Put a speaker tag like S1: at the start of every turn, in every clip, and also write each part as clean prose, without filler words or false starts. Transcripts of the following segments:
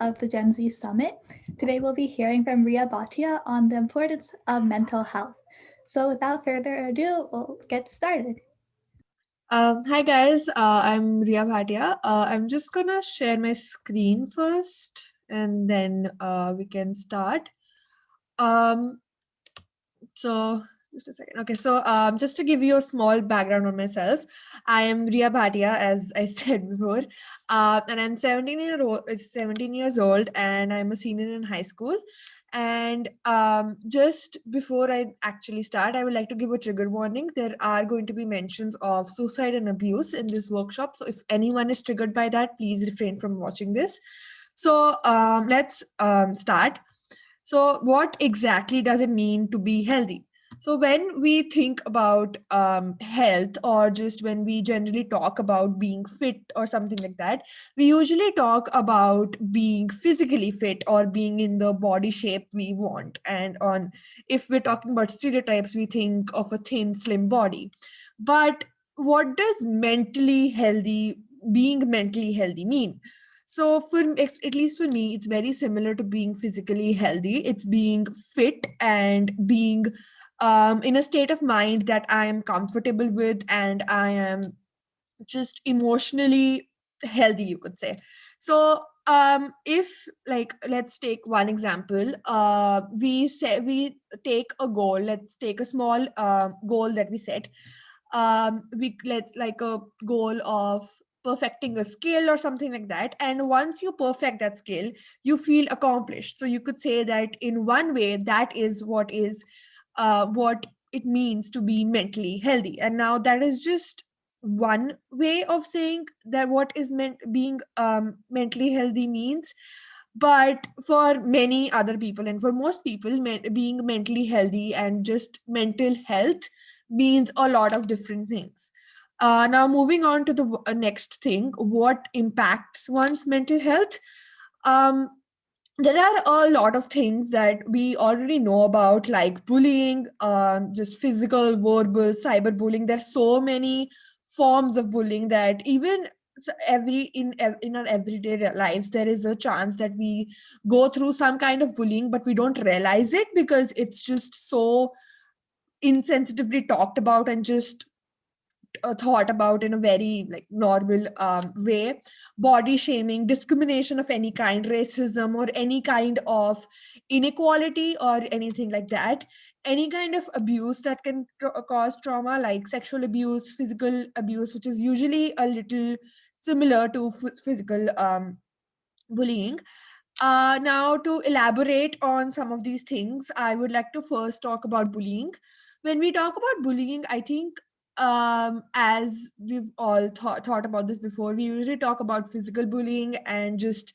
S1: of the Gen Z Summit. Today we'll be hearing from Ria Bhatia on the importance of mental health. So without further ado, we'll get started.
S2: Hi guys, I'm Ria Bhatia. I'm just gonna share my screen first and then we can start. Um, so just a second. Okay, so just to give you a small background on myself, I am Ria Bhatia, as I said before, and I'm 17 years old, and I'm a senior in high school. And just before I actually start, I would like to give a trigger warning. There are going to be mentions of suicide and abuse in this workshop. So if anyone is triggered by that, please refrain from watching this. So let's start. So, what exactly does it mean to be healthy? So, when we think about health, or just when we generally talk about being fit or something like that, we usually talk about being physically fit or being in the body shape we want. And on, if we're talking about stereotypes, we think of a thin, slim body. But what does being mentally healthy mean? So at least for me, it's very similar to being physically healthy. It's being fit and being in a state of mind that I am comfortable with, and I am just emotionally healthy, you could say. So if, like, let's take one example. We say we take a goal. Let's take a small goal that we set. We let's like a goal of perfecting a skill or something like that, and once you perfect that skill, you feel accomplished. So you could say that in one way, that is what it means to be mentally healthy. And now that is just one way of saying that what is meant being mentally healthy means. But for many other people, and for most people, being mentally healthy and just mental health means a lot of different things. Now, moving on to the next thing, what impacts one's mental health? Um, there are a lot of things that we already know about, like bullying, just physical, verbal, cyberbullying. There's so many forms of bullying that even in our everyday lives, there is a chance that we go through some kind of bullying, but we don't realize it because it's just so insensitively talked about and just thought about in a very like normal way. Body shaming, discrimination of any kind, racism, or any kind of inequality or anything like that. Any kind of abuse that can cause trauma, like sexual abuse, physical abuse, which is usually a little similar to physical bullying. Now, to elaborate on some of these things, I would like to first talk about bullying. When we talk about bullying, I think, as we've all thought about this before, we usually talk about physical bullying and just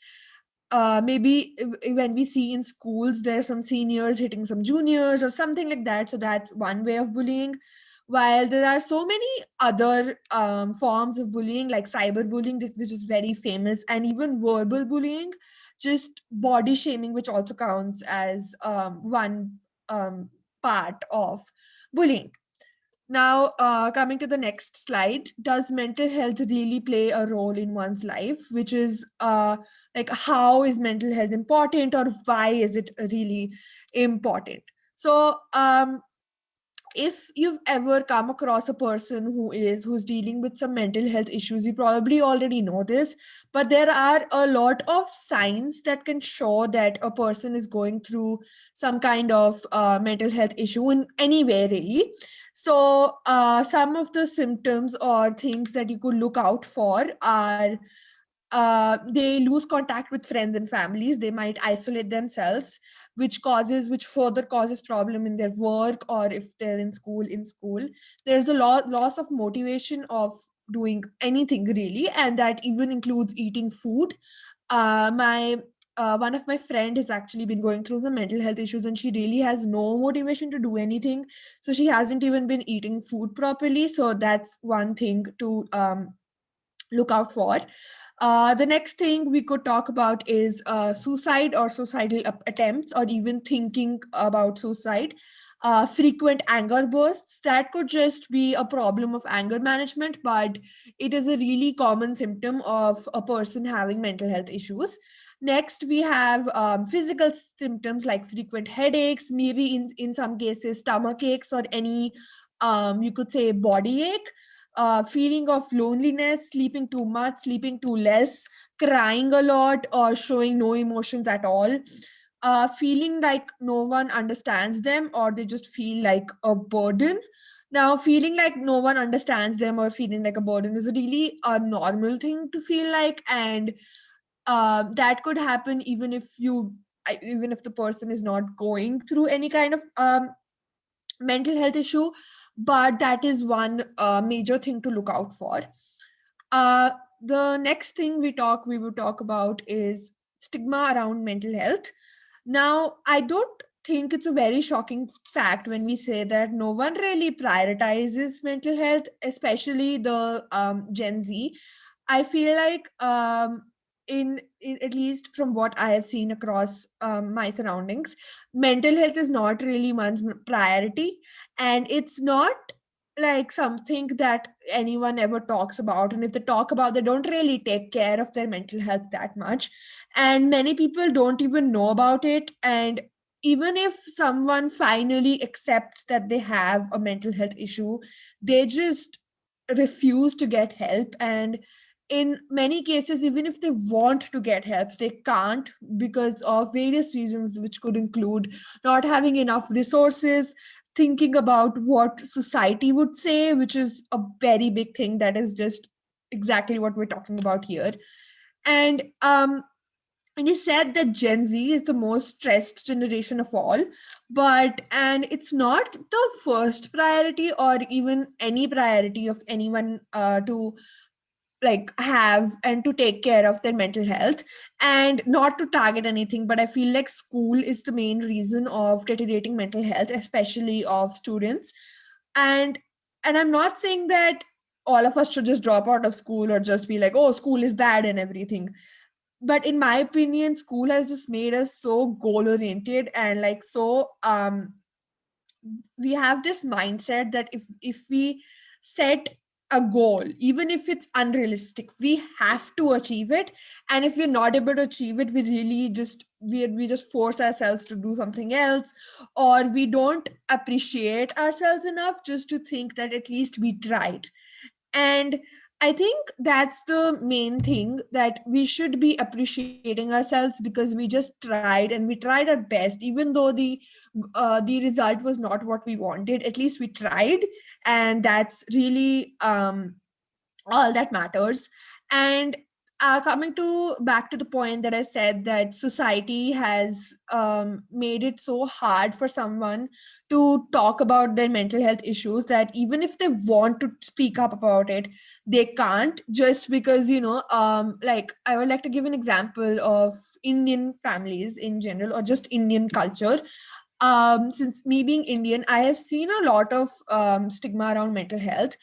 S2: maybe when we see in schools, there's some seniors hitting some juniors or something like that. So that's one way of bullying. While there are so many other forms of bullying, like cyberbullying, which is very famous, and even verbal bullying, just body shaming, which also counts as one part of bullying. Now, coming to the next slide, does mental health really play a role in one's life? Which is like, how is mental health important, or why is it really important? So, if you've ever come across a person who's dealing with some mental health issues, you probably already know this, but there are a lot of signs that can show that a person is going through some kind of mental health issue in any way, really. So some of the symptoms or things that you could look out for are, they lose contact with friends and families. They might isolate themselves, which further causes problem in their work, or if they're in school. There's a loss of motivation of doing anything, really, and that even includes eating food. My One of my friend has actually been going through some mental health issues, and she really has no motivation to do anything. So she hasn't even been eating food properly. So that's one thing to look out for. The next thing we could talk about is suicide or suicidal attempts, or even thinking about suicide. Frequent anger bursts, that could just be a problem of anger management, but it is a really common symptom of a person having mental health issues. Next, we have physical symptoms like frequent headaches, maybe in some cases, stomach aches, or any, you could say, body ache, feeling of loneliness, sleeping too much, sleeping too less, crying a lot, or showing no emotions at all, feeling like no one understands them, or they just feel like a burden. Now, feeling like no one understands them or feeling like a burden is really a normal thing to feel like, and that could happen even if the person is not going through any kind of mental health issue, but that is one major thing to look out for. uh, the next thing we will talk about is stigma around mental health. Now, I don't think it's a very shocking fact when we say that no one really prioritizes mental health, especially the Gen Z. I feel like in at least from what I have seen across my surroundings, mental health is not really one's priority, and it's not like something that anyone ever talks about. And if they talk about, they don't really take care of their mental health that much, and many people don't even know about it. And even if someone finally accepts that they have a mental health issue, they just refuse to get help. And in many cases, even if they want to get help, they can't because of various reasons, which could include not having enough resources, thinking about what society would say, which is a very big thing. That is just exactly what we're talking about here. And he said that Gen Z is the most stressed generation of all, and it's not the first priority or even any priority of anyone to like have and to take care of their mental health. And not to target anything, but I feel like school is the main reason of deteriorating mental health, especially of students. And and I'm not saying that all of us should just drop out of school or just be like, oh, school is bad and everything. But in my opinion, school has just made us so goal oriented and like so we have this mindset that if we set a goal, even if it's unrealistic, we have to achieve it. And if we're not able to achieve it, we really just we just force ourselves to do something else, or we don't appreciate ourselves enough just to think that at least we tried. And I think that's the main thing, that we should be appreciating ourselves because we just tried and we tried our best, even though the result was not what we wanted. At least we tried, and that's really all that matters. And coming to back to the point that I said, that society has made it so hard for someone to talk about their mental health issues, that even if they want to speak up about it, they can't, just because, like I would like to give an example of Indian families in general, or just Indian culture. Since me being Indian, I have seen a lot of stigma around mental health.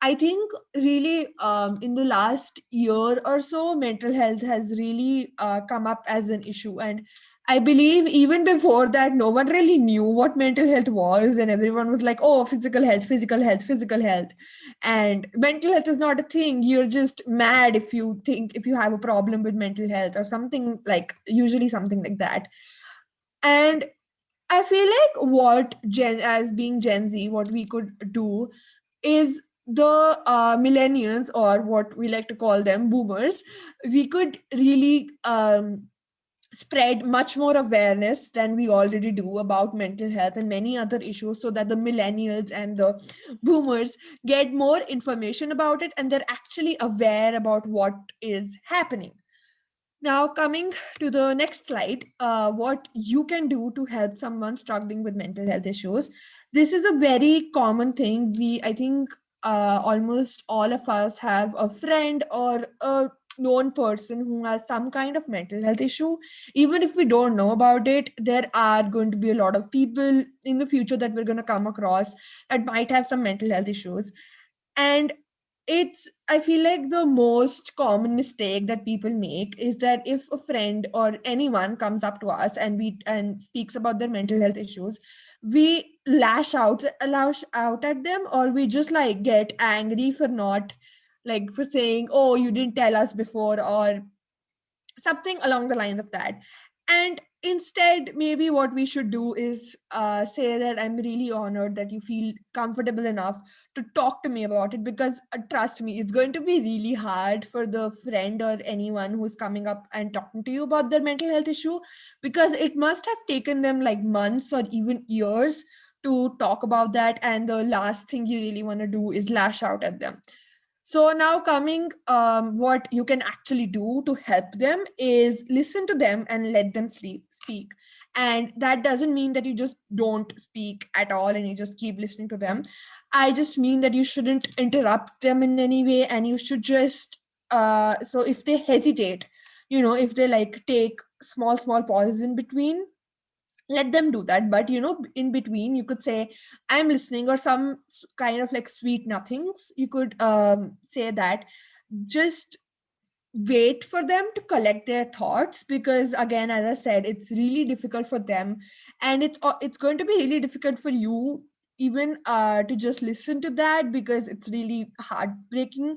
S2: I think really in the last year or so, mental health has really come up as an issue. And I believe even before that, no one really knew what mental health was. And everyone was like, oh, physical health, physical health, physical health. And mental health is not a thing. You're just mad if you have a problem with mental health or something, like usually something like that. And I feel like as being Gen Z, what we could do is the millennials, or what we like to call them, boomers. We could really spread much more awareness than we already do about mental health and many other issues, so that the millennials and the boomers get more information about it and they're actually aware about what is happening. Now, coming to the next slide, what you can do to help someone struggling with mental health issues. This is a very common thing. I think, almost all of us have a friend or a known person who has some kind of mental health issue. Even if we don't know about it, there are going to be a lot of people in the future that we're going to come across that might have some mental health issues. And I feel like the most common mistake that people make is that if a friend or anyone comes up to us and speaks about their mental health issues, we lash out at them, or we just like get angry for not, like, for saying, oh, you didn't tell us before, or something along the lines of that. And instead, maybe what we should do is say that I'm really honored that you feel comfortable enough to talk to me about it, because trust me, it's going to be really hard for the friend or anyone who's coming up and talking to you about their mental health issue, because it must have taken them like months or even years to talk about that, and the last thing you really want to do is lash out at them. So now coming, what you can actually do to help them is listen to them and let them speak. And that doesn't mean that you just don't speak at all and you just keep listening to them. I just mean that you shouldn't interrupt them in any way, and you should just, so if they hesitate, if they like take small pauses in between, let them do that. But in between you could say, I'm listening, or some kind of like sweet nothings you could say that. Just wait for them to collect their thoughts, because again, as I said, it's really difficult for them, and it's going to be really difficult for you even to just listen to that, because it's really heartbreaking.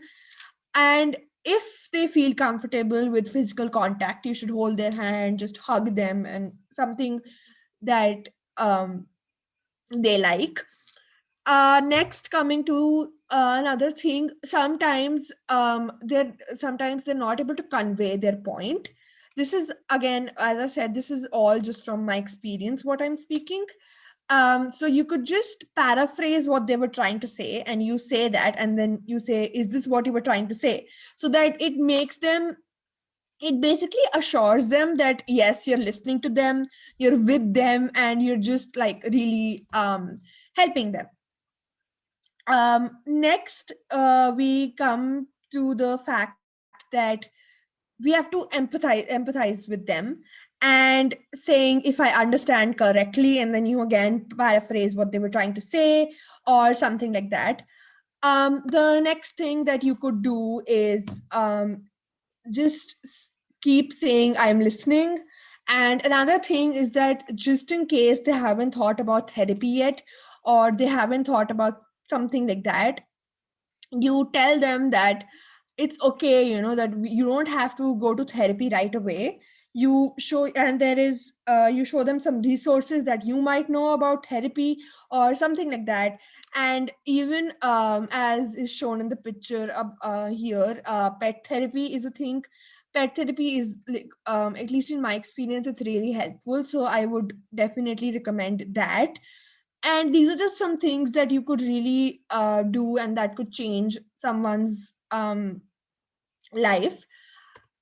S2: And if they feel comfortable with physical contact, you should hold their hand, just hug them, and something that um, they like. Next, coming to another thing, sometimes they're not able to convey their point. This is, again, as I said, this is all just from my experience what I'm speaking. So you could just paraphrase what they were trying to say, and you say that, and then you say, is this what you were trying to say? So that it basically assures them that yes, you're listening to them, you're with them, and you're just like really helping them. Next, we come to the fact that we have to empathize with them, and saying, if I understand correctly, and then you again paraphrase what they were trying to say, or something like that. The next thing that you could do is just keep saying, I'm listening. And another thing is that, just in case they haven't thought about therapy yet, or they haven't thought about something like that, you tell them that it's okay, that you don't have to go to therapy right away. You show them some resources that you might know about therapy, or something like that. And even as is shown in the picture here, pet therapy is a thing. Pet therapy is like, at least in my experience, it's really helpful, so I would definitely recommend that. And these are just some things that you could really do, and that could change someone's life.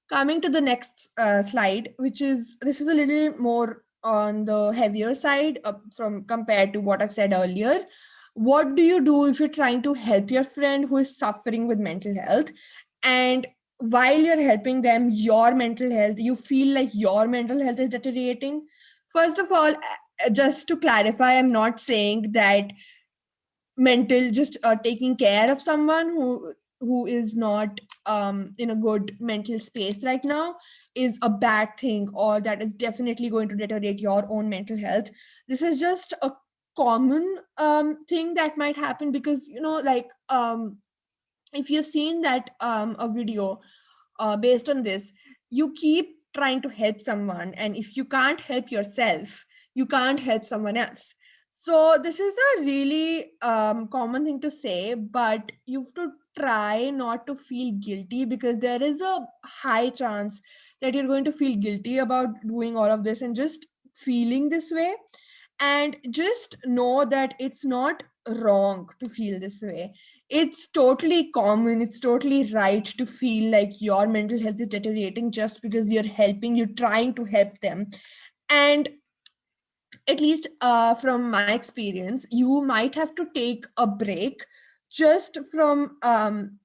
S2: Coming to the next slide, which is, this is a little more on the heavier side, from compared to what I've said earlier. What do you do if you're trying to help your friend who is suffering with mental health, and while you're helping them, your mental health, you feel like your mental health is deteriorating? First of all, just to clarify, I'm not saying that mental, just taking care of someone who is not in a good mental space right now, is a bad thing, or that is definitely going to deteriorate your own mental health. This is just a common thing that might happen, because like, if you've seen that a video based on this, you keep trying to help someone, and if you can't help yourself, you can't help someone else. So this is a really common thing to say, but you have to try not to feel guilty, because there is a high chance that you're going to feel guilty about doing all of this and just feeling this way. And just know that it's not wrong to feel this way. It's totally common, it's totally right to feel like your mental health is deteriorating, just because you're trying to help them. And at least from my experience, you might have to take a break just from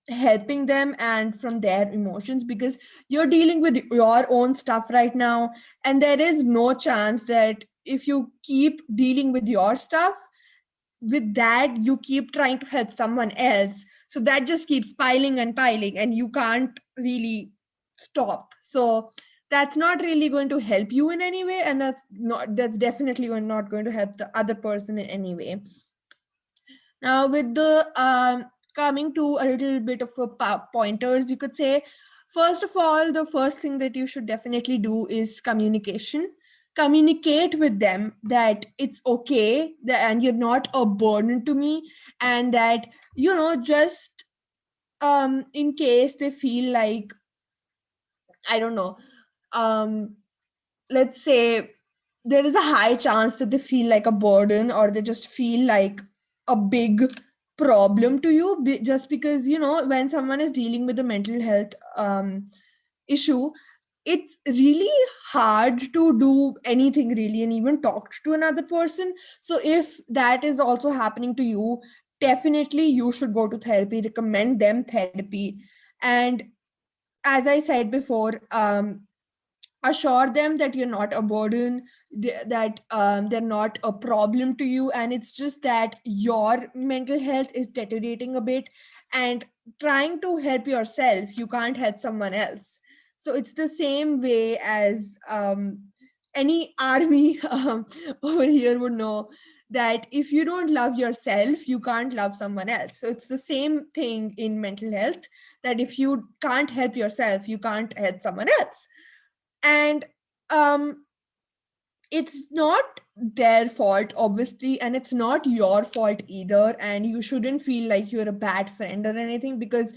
S2: helping them and from their emotions, because you're dealing with your own stuff right now. And there is no chance that if you keep dealing with your stuff, with that you keep trying to help someone else, so that just keeps piling and piling, and you can't really stop. So that's not really going to help you in any way, and that's definitely not going to help the other person in any way. Now, with the coming to a little bit of a pointers, you could say, First of all, the first thing that you should definitely do is communication. Communicate with them that it's okay and you're not a burden to me, and that, just in case they feel like, I don't know, um let's say there is a high chance that they feel like a burden, or they just feel like a big problem to you, just because, when someone is dealing with a mental health issue, it's really hard to do anything really and even talk to another person. So if that is also happening to you, definitely you should go to therapy, recommend them therapy. And as I said before, assure them that you're not a burden, that they're not a problem to you, and it's just that your mental health is deteriorating a bit, and trying to help yourself, you can't help someone else. So it's the same way as any army over here would know that if you don't love yourself, you can't love someone else. So it's the same thing in mental health, that if you can't help yourself, you can't help someone else. And um it's not their fault, obviously, and it's not your fault either, and you shouldn't feel like you're a bad friend or anything, because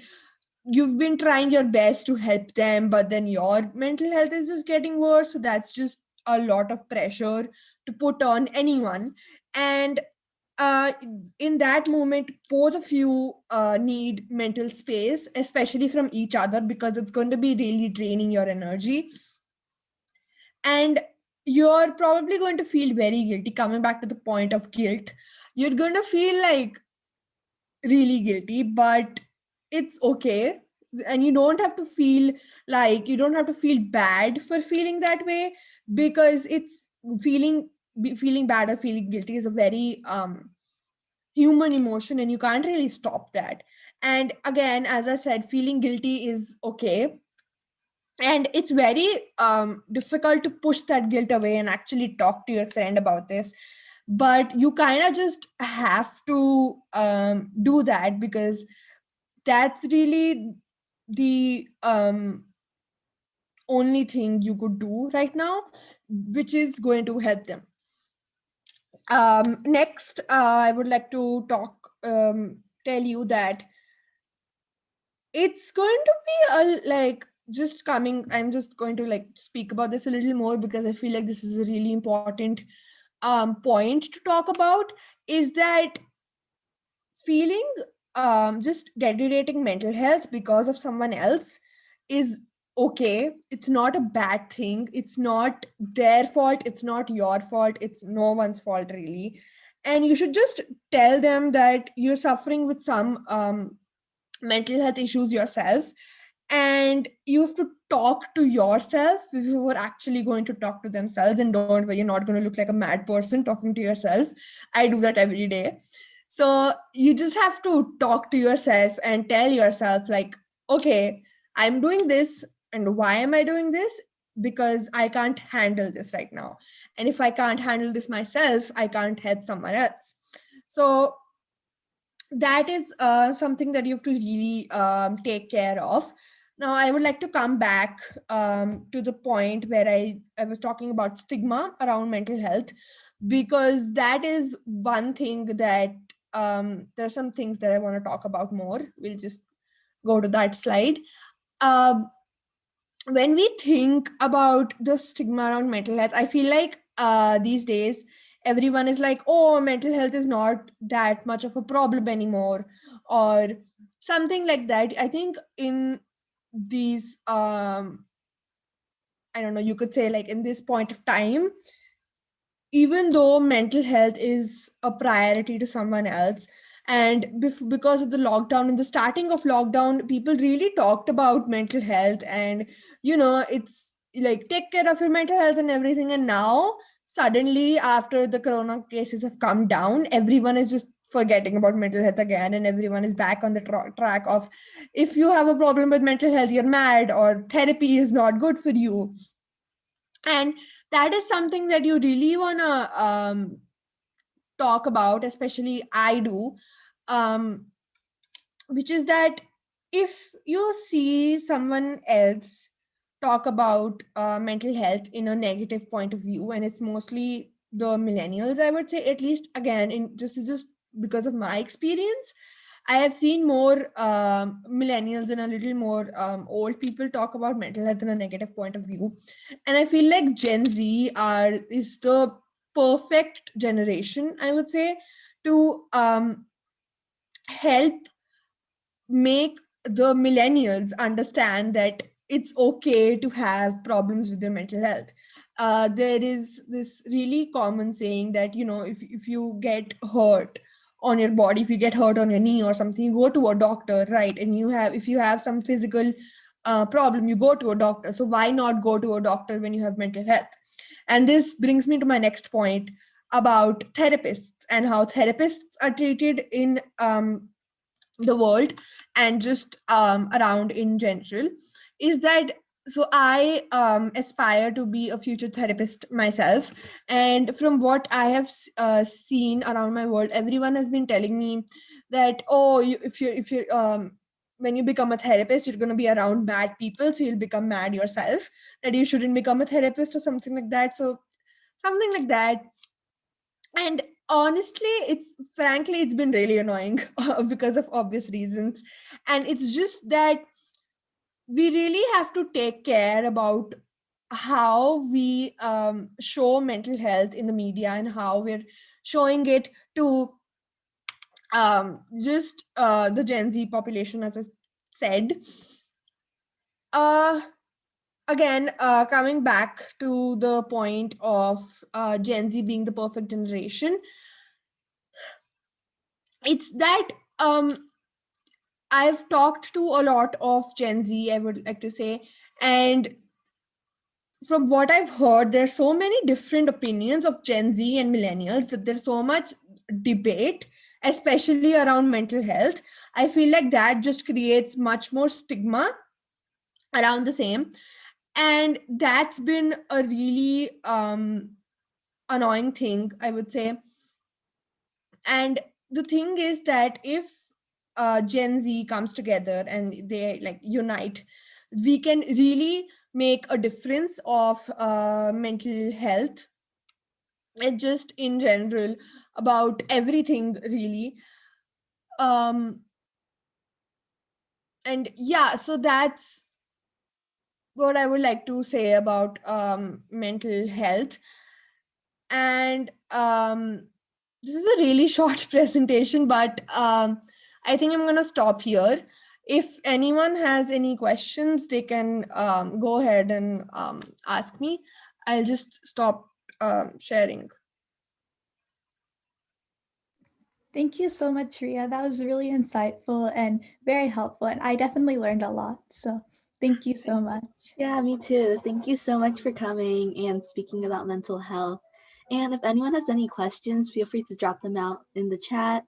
S2: you've been trying your best to help them, but then your mental health is just getting worse. So that's just a lot of pressure to put on anyone. And uh, in that moment, both of you need mental space, especially from each other, because it's going to be really draining your energy. And you're probably going to feel very guilty. Coming back to the point of guilt, you're going to feel like really guilty, but it's okay. And you don't have to feel like, you don't have to feel bad for feeling that way, because it's feeling bad or feeling guilty is a very human emotion, and you can't really stop that. And again, as I said, feeling guilty is okay, and it's very difficult to push that guilt away and actually talk to your friend about this. But you kind of just have to do that, because that's really the only thing you could do right now, which is going to help them. Next, I would like to tell you that it's going to be a like just coming I'm just going to like speak about this a little more, because I feel like this is a really important point to talk about, is that feeling just deteriorating mental health because of someone else is okay. It's not a bad thing, it's not their fault, it's not your fault, it's no one's fault really. And you should just tell them that you're suffering with some mental health issues yourself, and you have to talk to yourself before actually going to talk to themselves. And don't worry, you're not going to look like a mad person talking to yourself. I do that every day. So you just have to talk to yourself and tell yourself like, okay, I'm doing this, and why am I doing this? Because I can't handle this right now, and if I can't handle this myself, I can't help someone else. So that is something that you have to really take care of. Now, I would like to come back to the point where I was talking about stigma around mental health, because that is one thing that there are some things that I want to talk about more. We'll just go to that slide. Um, when we think about the stigma around mental health, I feel like these days everyone is like, oh, mental health is not that much of a problem anymore, or something like that. I think in these I don't know, you could say like in this point of time, even though mental health is a priority to someone else, and because of the lockdown, in the starting of lockdown, people really talked about mental health, and it's like take care of your mental health and everything. And now suddenly, after the corona cases have come down, everyone is just forgetting about mental health again, and everyone is back on the track of, if you have a problem with mental health, you're mad, or therapy is not good for you. And that is something that you really want to talk about, especially I do, um, which is that if you see someone else talk about mental health in a negative point of view, and it's mostly the millennials, I would say, at least again, in just because of my experience, I have seen more millennials and a little more old people talk about mental health in a negative point of view, and I feel like Gen Z is the perfect generation, I would say, to help make the millennials understand that it's okay to have problems with their mental health. There is this really common saying that, if you get hurt on your body, if you get hurt on your knee or something, you go to a doctor, right? And if you have some physical problem, you go to a doctor. So why not go to a doctor when you have mental health? And this brings me to my next point about therapists and how therapists are treated in the world and just around in general. Is that so I aspire to be a future therapist myself, and from what I have seen around my world, everyone has been telling me that, oh, if you when you become a therapist, you're going to be around bad people, so you'll become mad yourself, that you shouldn't become a therapist or something like that. So something like that. And honestly, it's been really annoying because of obvious reasons. And it's just that we really have to take care about how we show mental health in the media and how we're showing it to just the Gen Z population, as I said. uh Again, coming back to the point of Gen Z being the perfect generation, it's that I've talked to a lot of Gen Z, I would like to say, and from what I've heard, there's so many different opinions of Gen Z and millennials that there's so much debate, especially around mental health. I feel like that just creates much more stigma around the same. And that's been a really annoying thing, I would say. And the thing is that if Gen Z comes together and they like unite, we can really make a difference of mental health and just in general about everything really. um and yeah, so that's what I would like to say about mental health. And this is a really short presentation, but I think I'm going to stop here. If anyone has any questions, they can go ahead and ask me. I'll just stop sharing.
S1: Thank you so much, Ria. That was really insightful and very helpful. And I definitely learned a lot. So thank you so much.
S3: Yeah, me too. Thank you so much for coming and speaking about mental health. And if anyone has any questions, feel free to drop them out in the chat.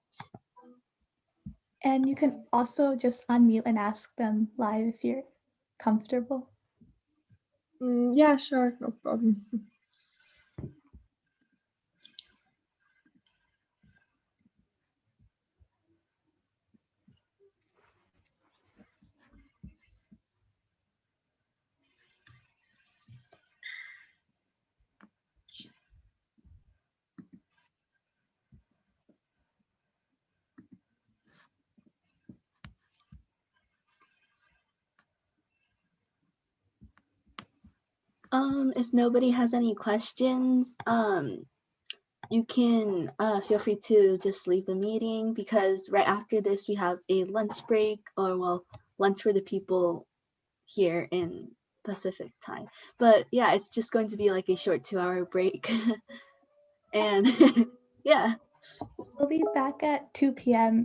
S1: And you can also just unmute and ask them live if you're comfortable.
S2: Yeah, sure, no problem.
S3: If nobody has any questions, you can feel free to just leave the meeting, because right after this we have a lunch break, or well, lunch for the people here in Pacific time. But yeah, it's just going to be like a short 2-hour break. And yeah.
S1: We'll be back at 2 p.m.